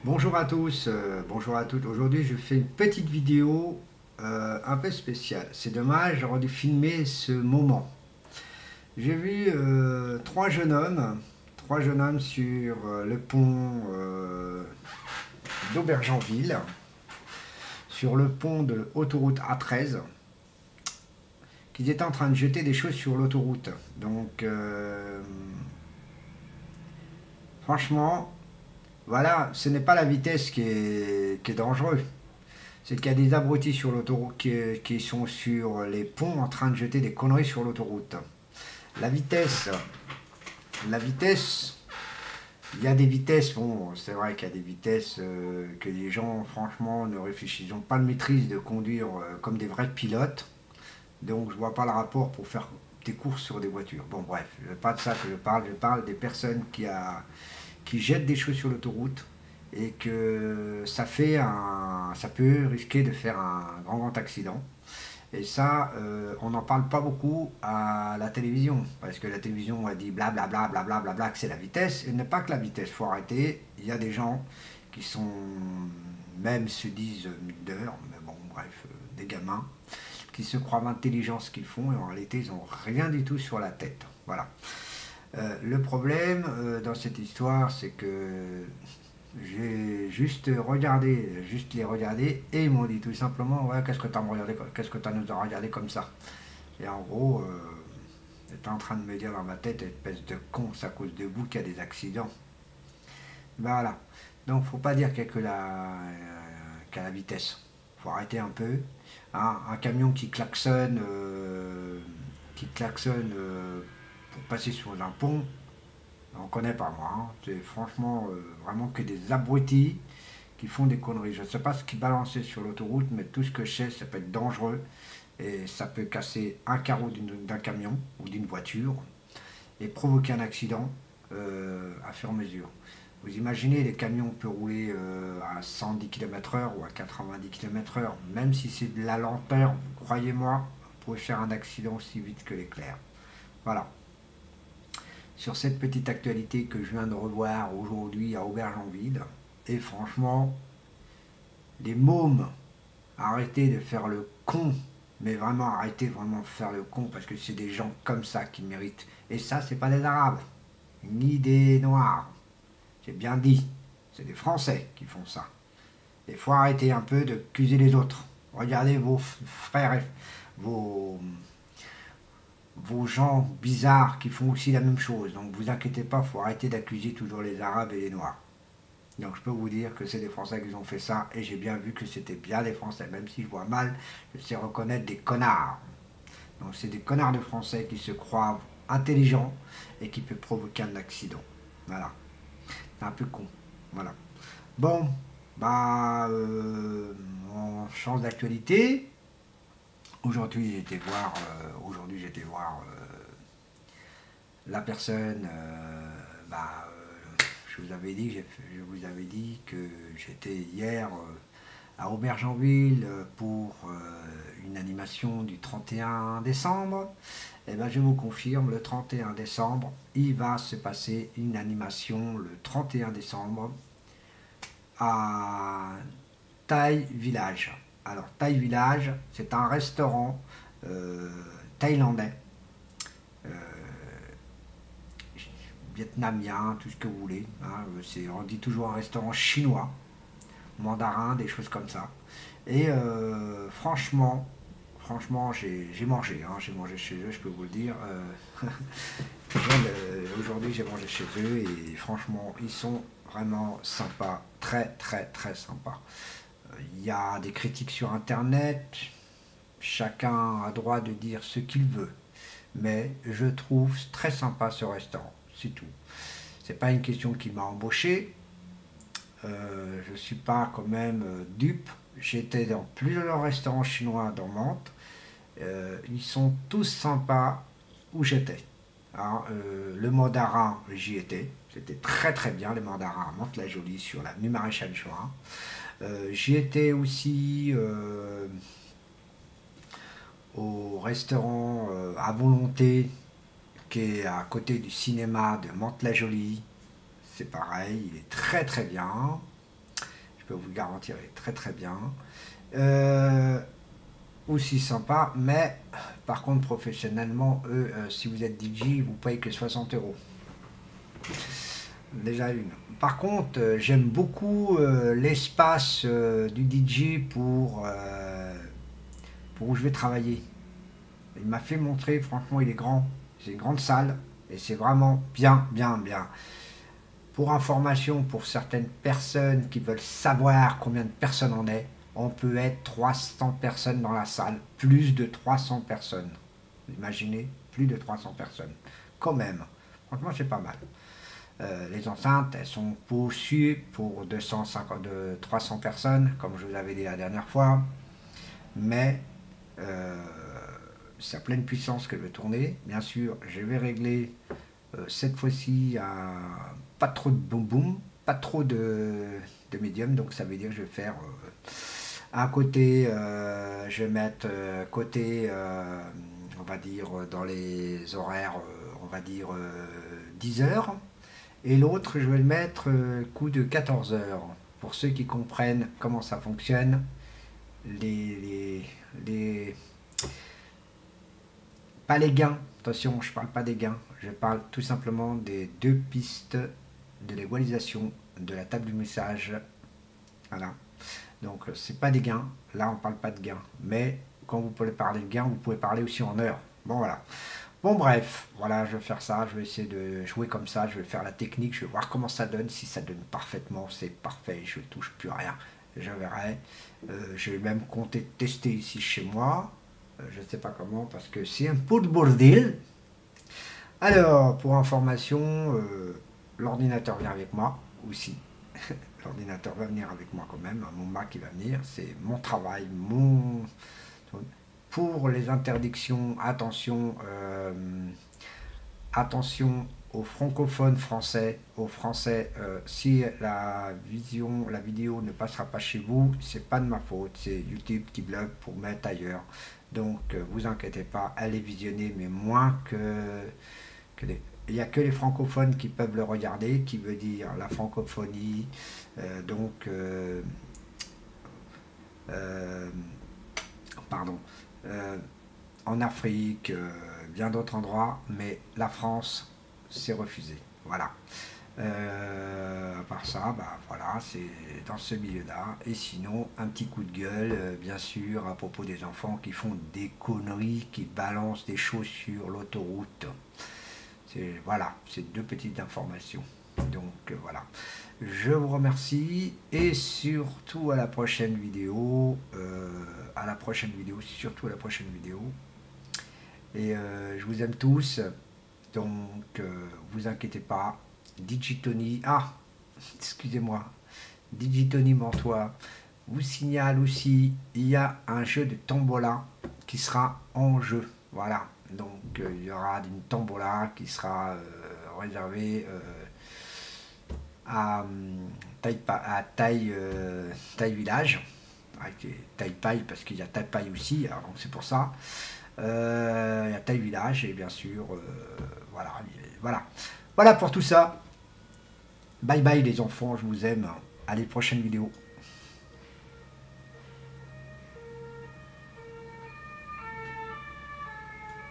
Bonjour à tous, bonjour à toutes. Aujourd'hui, je fais une petite vidéo un peu spéciale. C'est dommage, j'aurais dû filmer ce moment. J'ai vu trois jeunes hommes sur le pont d'Aubergenville, sur le pont de l'autoroute A13, qui étaient en train de jeter des choses sur l'autoroute. Donc, franchement, voilà, ce n'est pas la vitesse qui est dangereuse. C'est qu'il y a des abrutis sur l'autoroute qui sont sur les ponts en train de jeter des conneries sur l'autoroute. La vitesse, la vitesse, il y a des vitesses, bon, c'est vrai qu'il y a des vitesses que les gens, franchement, ne réfléchissent, ils n'ont pas de maîtrise de conduire comme des vrais pilotes. Donc je vois pas le rapport pour faire des courses sur des voitures. Bon, bref, pas de ça que je parle des personnes qui jettent des choses sur l'autoroute et que ça peut risquer de faire un grand accident. Et ça, on n'en parle pas beaucoup à la télévision, parce que la télévision a dit blablabla, blablabla, que c'est la vitesse, et n'est pas que la vitesse, faut arrêter. Il y a des gens qui sont, même se disent leaders, mais bon, bref, des gamins, qui se croient intelligents ce qu'ils font, et en réalité, ils n'ont rien du tout sur la tête. Voilà. Le problème dans cette histoire, c'est que j'ai juste regardé, juste les regarder, et ils m'ont dit tout simplement, ouais, qu'est-ce que tu as regardé, qu'est-ce que tu nous as regardé comme ça. Et en gros, j'étais en train de me dire dans ma tête, espèce de con, c'est à cause de vous qu'il y a des accidents. Voilà. Donc faut pas dire qu'il n'y a que qu'à la vitesse. Faut arrêter un peu. Hein, un camion qui klaxonne pour passer sur un pont, on connaît pas moi. Hein. C'est franchement vraiment que des abrutis qui font des conneries. Je ne sais pas ce qui balançait sur l'autoroute, mais tout ce que je sais, ça peut être dangereux et ça peut casser un carreau d'un camion ou d'une voiture et provoquer un accident à fur et à mesure. Vous imaginez, les camions peuvent rouler à 110 km/h ou à 90 km/h, même si c'est de la lenteur, croyez-moi, vous pouvez faire un accident aussi vite que l'éclair. Voilà. Sur cette petite actualité que je viens de revoir aujourd'hui à Aubergenville, et franchement, les mômes, arrêtez de faire le con, mais vraiment arrêtez vraiment de faire le con, parce que c'est des gens comme ça qui méritent. Et ça, c'est pas des Arabes, ni des Noirs. J'ai bien dit, c'est des Français qui font ça. Il faut arrêter un peu d'accuser les autres. Regardez vos frères, vos gens bizarres qui font aussi la même chose. Donc vous inquiétez pas, il faut arrêter d'accuser toujours les Arabes et les Noirs. Donc je peux vous dire que c'est des Français qui ont fait ça et j'ai bien vu que c'était bien des Français, même si je vois mal, je sais reconnaître des connards. Donc c'est des connards de Français qui se croient intelligents et qui peuvent provoquer un accident. Voilà. C'est un peu con. Voilà. Bon, bah, on change d'actualité. Aujourd'hui j'étais voir la personne. Je vous avais dit que j'étais hier à Aubergenville pour une animation du 31 décembre. Et ben, je vous confirme, le 31 décembre, il va se passer une animation le 31 décembre à Thai Village. Alors, Thai Village, c'est un restaurant thaïlandais, euh, vietnamien, tout ce que vous voulez. Hein. On dit toujours un restaurant chinois, mandarin, des choses comme ça. Et franchement, j'ai mangé. Hein, j'ai mangé chez eux, je peux vous le dire. Aujourd'hui, j'ai mangé chez eux et franchement, ils sont vraiment sympas, très très très sympas. Il y a des critiques sur Internet, chacun a droit de dire ce qu'il veut, mais je trouve très sympa ce restaurant, c'est tout. C'est pas une question qui m'a embauché, je suis pas quand même dupe. J'étais dans plusieurs restaurants chinois dans Mantes, ils sont tous sympas où j'étais. Alors, le mandarin, j'y étais, c'était très très bien le mandarin à Mantes-la-Jolie sur l'avenue Maréchal Juin. J'y étais aussi au restaurant à volonté qui est à côté du cinéma de Mantes-la-Jolie. C'est pareil, il est très très bien. Je peux vous le garantir, il est très très bien. Aussi sympa, mais par contre professionnellement, eux, si vous êtes DJ, vous payez que 60 euros. Déjà une. Par contre, j'aime beaucoup l'espace du DJ pour où je vais travailler. Il m'a fait montrer, franchement, il est grand. C'est une grande salle et c'est vraiment bien, bien, bien. Pour information, pour certaines personnes qui veulent savoir combien de personnes on est, on peut être 300 personnes dans la salle, plus de 300 personnes. Imaginez, plus de 300 personnes. Quand même, franchement, c'est pas mal. Les enceintes, elles sont conçues pour 300 personnes, comme je vous l'avais dit la dernière fois. Mais c'est à pleine puissance que je vais tourner. Bien sûr, je vais régler cette fois-ci à pas trop de boum boum, pas trop de médium. Donc ça veut dire que je vais faire à côté, je vais mettre côté, on va dire dans les horaires, on va dire 10 heures. Et l'autre, je vais le mettre coup de 14 heures. Pour ceux qui comprennent comment ça fonctionne, pas les gains, attention, je parle pas des gains, je parle tout simplement des deux pistes de l'égalisation de la table du message. Voilà. Donc, c'est pas des gains, là on parle pas de gains. Mais quand vous pouvez parler de gains, vous pouvez parler aussi en heures. Bon, voilà. Bon bref, voilà, je vais faire ça, je vais essayer de jouer comme ça, je vais faire la technique, je vais voir comment ça donne, si ça donne parfaitement, c'est parfait, je ne touche plus à rien, je verrai. Je vais même compter tester ici chez moi, je ne sais pas comment, parce que c'est un peu de bordel. Alors, pour information, l'ordinateur vient avec moi aussi, l'ordinateur va venir avec moi quand même, mon Mac il va venir, c'est mon travail, Pour les interdictions, attention, attention aux francophones français, si la vidéo ne passera pas chez vous, c'est pas de ma faute, c'est YouTube qui bloque pour mettre ailleurs. Donc, vous inquiétez pas, allez visionner, mais moins il n'y a que les francophones qui peuvent le regarder, qui veut dire la francophonie, pardon. En Afrique, bien d'autres endroits, mais la France, c'est refusé. Voilà. À part ça, bah, voilà, c'est dans ce milieu-là. Et sinon, un petit coup de gueule, bien sûr, à propos des enfants qui font des conneries, qui balancent des choses sur l'autoroute. Voilà, c'est deux petites informations. Donc voilà. Je vous remercie et surtout à la prochaine vidéo. Surtout à la prochaine vidéo. Et je vous aime tous. Donc vous inquiétez pas. Digitony, excusez-moi. Digitony Mantois vous signale aussi, il y a un jeu de tombola qui sera en jeu. Voilà. Donc il y aura une tombola qui sera réservée à taille village, avec taille paille parce qu'il y a taille paille aussi, alors donc c'est pour ça. Il y a taille village et bien sûr voilà pour tout ça. Bye bye les enfants, je vous aime. Allez, prochaine vidéo.